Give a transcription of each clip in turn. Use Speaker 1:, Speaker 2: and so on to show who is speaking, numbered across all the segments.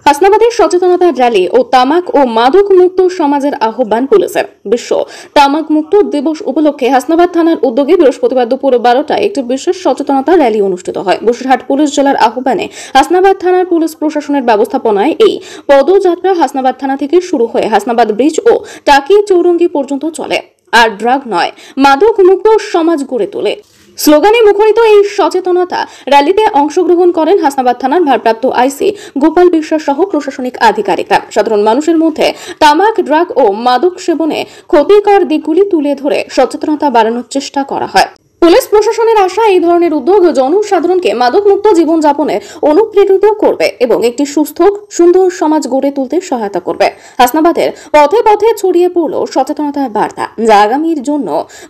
Speaker 1: হাসনাবাদের সচেতনতা র্যালি ও তামাক ও মাদক মুক্ত সমাজের আহ্বান পুলিশের। বিশ্ব তামাক মুক্ত দিবস উপলক্ষে হাসনাবাদ থানার উদ্যোগে বৃহস্পতিবার দুপুর 12টায় একটি বিশেষ সচেতনতা র্যালি অনুষ্ঠিত হয়। বসিরহাট পুলিশ জেলার আহ্বানে হাসনাবাদ থানার পুলিশ প্রশাসনের ব্যবস্থাপনায় এই পদযাত্রা হাসনাবাদ থানা থেকে শুরু হয়ে হাসনাবাদ ব্রিজ ও টাকি চৌরঙ্গি পর্যন্ত চলে। আর ড্রাগ নয়, মাদক মুক্ত সমাজ গড়ে তোলে স্লোগানে মুখরিত এই সচেতনতা র্যালিতে অংশগ্রহণ করেন হাসনাবাদ থানার ভারপ্রাপ্ত আইসি গোপাল বিশ্বাস সহ প্রশাসনিক আধিকারিকরা। সাধারণ মানুষের মধ্যে তামাক, ড্রাগ ও মাদক সেবনে ক্ষতিকর দিকগুলি তুলে ধরে সচেতনতা বাড়ানোর চেষ্টা করা হয়। পুলিশ প্রশাসনের আশা, এই ধরনের উদ্যোগ জনসাধারণকে মাদকমুক্ত জীবনযাপনে অনুপ্রেরিত করবে এবং একটি সুস্থ সুন্দর সমাজ গড়ে তুলতে সহায়তা করবে। হাসনাবাদের পথে পথে ছড়িয়ে পড়ল সচেতনতার বার্তা, যা আগামীর জন্য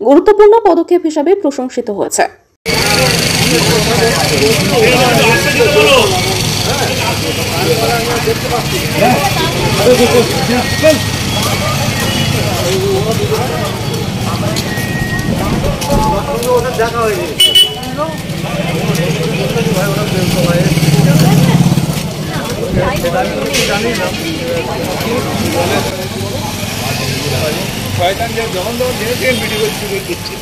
Speaker 1: গুরুত্বপূর্ণ পদক্ষেপ হিসেবে প্রশংসিত হয়েছে। দেখা হয়নি
Speaker 2: শয়তান যে যখন ভিডিও শুরু করছে।